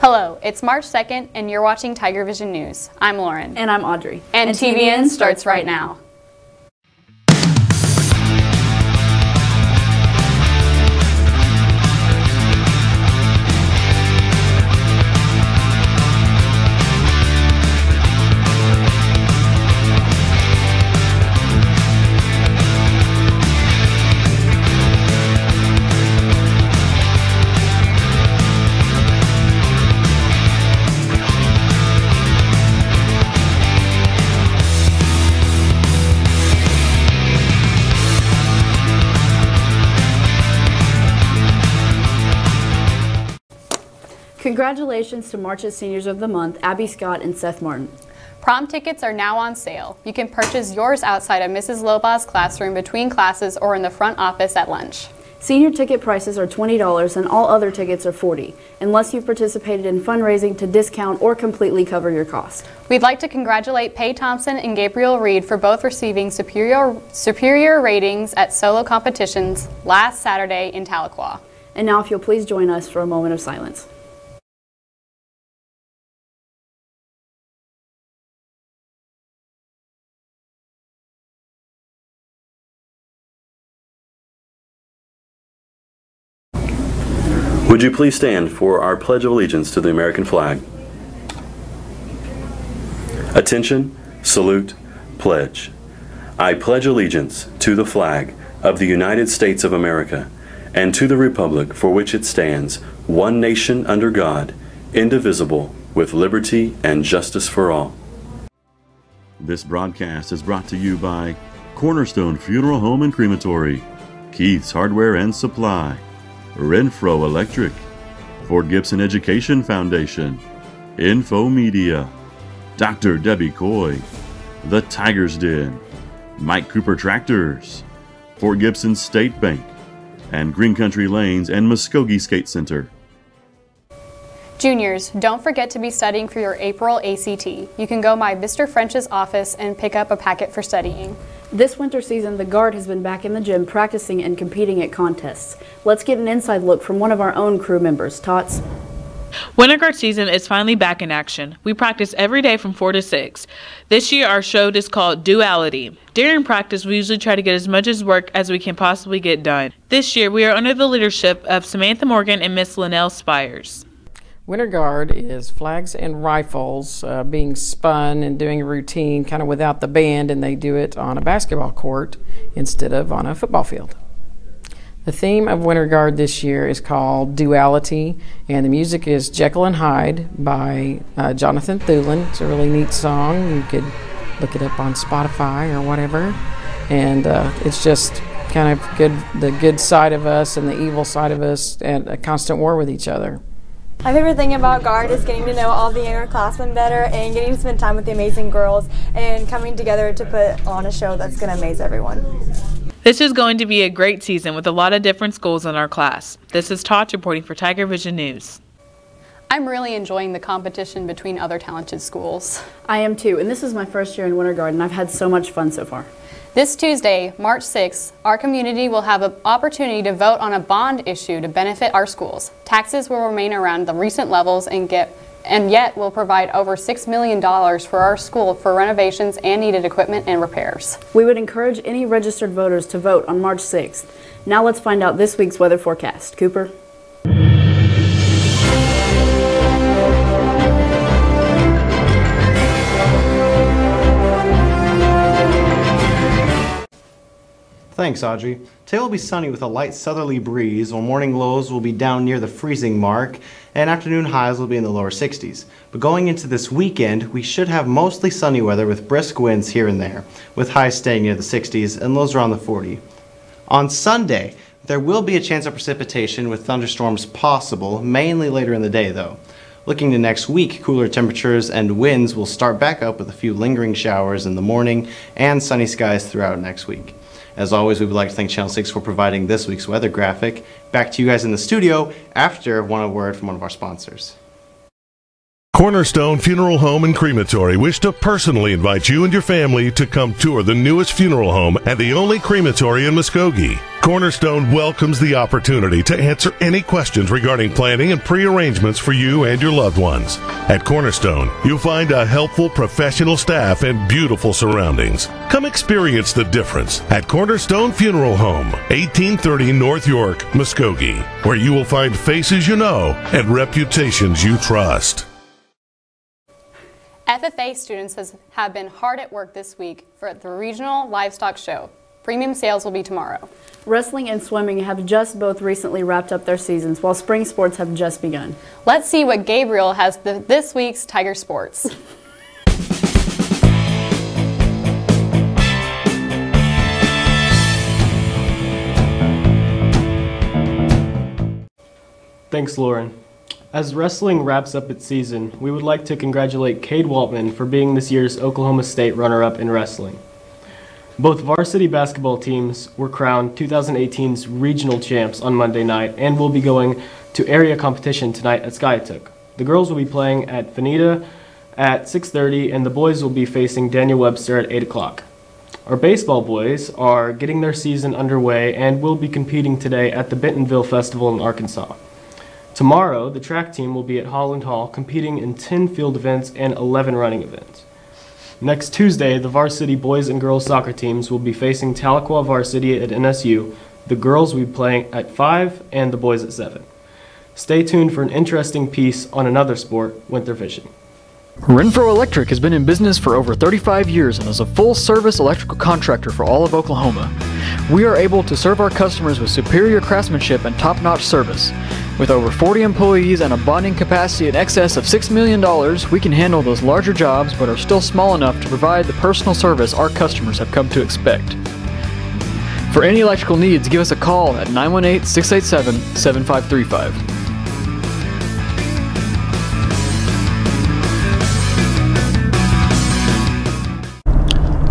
Hello, it's March 2nd and you're watching Tiger Vision News. I'm Lauren. And I'm Audrey. And TVN starts right now. Congratulations to March's Seniors of the Month, Abby Scott and Seth Martin. Prom tickets are now on sale. You can purchase yours outside of Mrs. Lobaugh's classroom between classes or in the front office at lunch. Senior ticket prices are $20 and all other tickets are $40, unless you've participated in fundraising to discount or completely cover your cost. We'd like to congratulate Paye Thompson and Gabriel Reed for both receiving superior ratings at solo competitions last Saturday in Tahlequah. And now if you'll please join us for a moment of silence. Would you please stand for our Pledge of Allegiance to the American flag? Attention, salute, pledge. I pledge allegiance to the flag of the United States of America and to the republic for which it stands, one nation under God, indivisible, with liberty and justice for all. This broadcast is brought to you by Cornerstone Funeral Home and Crematory, Keith's Hardware and Supply, Renfro Electric, Fort Gibson Education Foundation, Info Media, Dr. Debbie Coy, The Tiger's Den, Mike Kooper Tractors, Fort Gibson State Bank, and Green Country Lanes and Muskogee Skate Center. Juniors, don't forget to be studying for your April ACT. You can go by Mr. French's office and pick up a packet for studying. This winter season, the Guard has been back in the gym practicing and competing at contests. Let's get an inside look from one of our own crew members, Tots. Winter Guard season is finally back in action. We practice every day from 4 to 6. This year our show is called Duality. During practice we usually try to get as much work as we can possibly get done. This year we are under the leadership of Samantha Morgan and Miss Linnell Spires. Winter Guard is flags and rifles being spun and doing a routine kind of without the band, and they do it on a basketball court instead of on a football field. The theme of Winter Guard this year is called Duality, and the music is Jekyll and Hyde by Jonathan Thulin. It's a really neat song. You could look it up on Spotify or whatever, and it's just kind of the good side of us and the evil side of us at a constant war with each other. My favorite thing about Guard is getting to know all the younger classmen better and getting to spend time with the amazing girls and coming together to put on a show that's going to amaze everyone. This is going to be a great season with a lot of different schools in our class. This is Tots reporting for Tiger Vision News. I'm really enjoying the competition between other talented schools. I am too, and this is my first year in Winter Guard, and I've had so much fun so far. This Tuesday, March 6th, our community will have an opportunity to vote on a bond issue to benefit our schools. Taxes will remain around the recent levels and yet will provide over $6 million for our school for renovations and needed equipment and repairs. We would encourage any registered voters to vote on March 6th. Now let's find out this week's weather forecast. Cooper? Thanks, Audrey. Today will be sunny with a light southerly breeze, while morning lows will be down near the freezing mark, and afternoon highs will be in the lower 60s. But going into this weekend, we should have mostly sunny weather with brisk winds here and there, with highs staying near the 60s and lows around the 40. On Sunday, there will be a chance of precipitation with thunderstorms possible, mainly later in the day though. Looking to next week, cooler temperatures and winds will start back up with a few lingering showers in the morning and sunny skies throughout next week. As always, we would like to thank Channel 6 for providing this week's weather graphic. Back to you guys in the studio after a word from one of our sponsors. Cornerstone Funeral Home and Crematory wish to personally invite you and your family to come tour the newest funeral home and the only crematory in Muskogee. Cornerstone welcomes the opportunity to answer any questions regarding planning and pre-arrangements for you and your loved ones. At Cornerstone, you'll find a helpful professional staff and beautiful surroundings. Come experience the difference at Cornerstone Funeral Home, 1830 North York, Muskogee, where you will find faces you know and reputations you trust. FFA students have been hard at work this week for the regional livestock show. Premium sales will be tomorrow. Wrestling and swimming have just both recently wrapped up their seasons, while spring sports have just begun. Let's see what Gabriel has this week's Tiger Sports. Thanks, Lauren. As wrestling wraps up its season, we would like to congratulate Cade Waltman for being this year's Oklahoma State runner-up in wrestling. Both varsity basketball teams were crowned 2018's regional champs on Monday night and will be going to area competition tonight at Skiatook. The girls will be playing at Veneta at 6:30 and the boys will be facing Daniel Webster at 8 o'clock. Our baseball boys are getting their season underway and will be competing today at the Bentonville Festival in Arkansas. Tomorrow, the track team will be at Holland Hall competing in 10 field events and 11 running events. Next Tuesday, the varsity boys and girls soccer teams will be facing Tahlequah Varsity at NSU. The girls will be playing at 5 and the boys at 7. Stay tuned for an interesting piece on another sport, winter fishing. Renfro Electric has been in business for over 35 years and is a full-service electrical contractor for all of Oklahoma. We are able to serve our customers with superior craftsmanship and top-notch service. With over 40 employees and a bonding capacity in excess of $6 million, we can handle those larger jobs but are still small enough to provide the personal service our customers have come to expect. For any electrical needs, give us a call at 918-687-7535.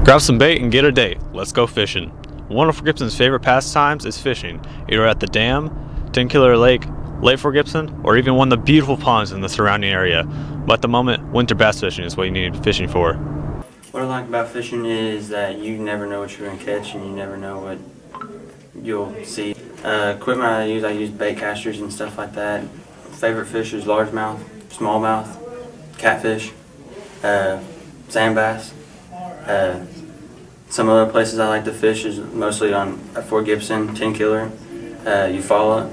Grab some bait and get a date. Let's go fishing. One of Gibson's favorite pastimes is fishing, either at the dam, 10 Killer Lake, Lake Fort Gibson, or even one of the beautiful ponds in the surrounding area. But at the moment, winter bass fishing is what you need fishing for. What I like about fishing is that you never know what you're going to catch and you never know what you'll see. Equipment I use bait casters and stuff like that. Favorite fish is largemouth, smallmouth, catfish, sand bass. Some other places I like to fish is mostly at Fort Gibson, 10 Killer, Eufaula.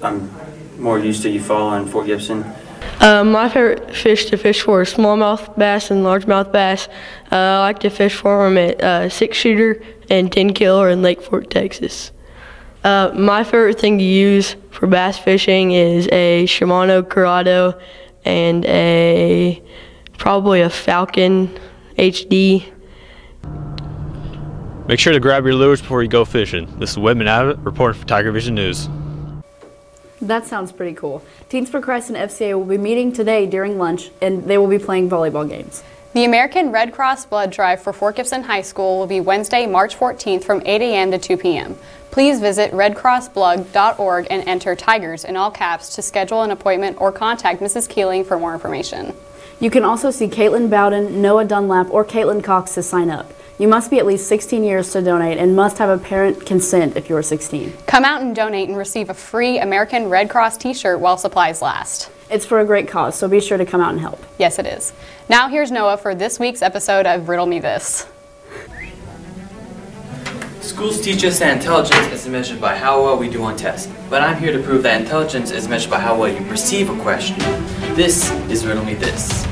I'm more used to Eufaula and Fort Gibson. My favorite fish to fish for is smallmouth bass and largemouth bass. I like to fish for them at 6-shooter and 10 Killer in Lake Fort, Texas. My favorite thing to use for bass fishing is a Shimano Curado and probably a Falcon HD. Make sure to grab your lures before you go fishing. This is Whittman Abbott reporting for Tiger Vision News. That sounds pretty cool. Teens for Christ and FCA will be meeting today during lunch, and they will be playing volleyball games. The American Red Cross Blood Drive for Fort Gibson High School will be Wednesday, March 14th from 8 a.m. to 2 p.m. Please visit redcrossblood.org and enter Tigers in all caps to schedule an appointment or contact Mrs. Keeling for more information. You can also see Caitlin Bowden, Noah Dunlap, or Caitlin Cox to sign up. You must be at least 16 years to donate and must have a parent consent if you are 16. Come out and donate and receive a free American Red Cross t-shirt while supplies last. It's for a great cause, so be sure to come out and help. Yes, it is. Now here's Noah for this week's episode of Riddle Me This. Schools teach us that intelligence is measured by how well we do on tests, but I'm here to prove that intelligence is measured by how well you perceive a question. This is Riddle Me This.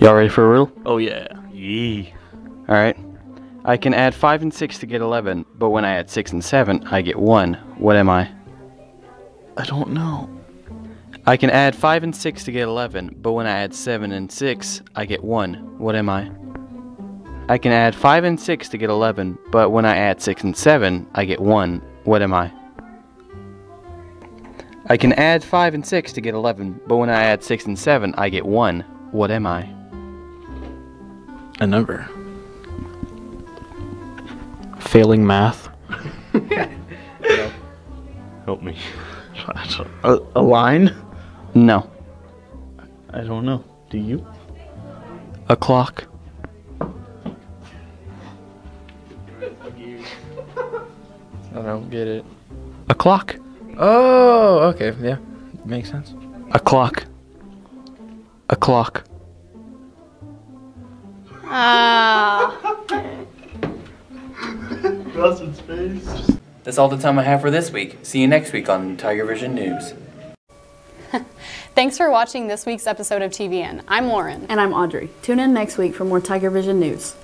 Y'all ready for a riddle? Oh yeah. Yee. Alright. I can add 5 and 6 to get 11, but when I add 6 and 7, I get 1. What am I? I don't know. I can add 5 and 6 to get 11, but when I add 7 and 6, I get 1. What am I? I can add 5 and 6 to get 11, but when I add 6 and 7, I get 1. What am I? I can add 5 and 6 to get 11, but when I add 6 and 7, I get 1. What am I? A number. Failing math. Help me. A line? No. I don't know. Do you? A clock. I don't get it. A clock. Oh, okay, yeah, makes sense. A clock. A clock. Dawson's face. That's all the time I have for this week. See you next week on Tiger Vision News. Thanks for watching this week's episode of TVN. I'm Lauren. And I'm Audrey. Tune in next week for more Tiger Vision news.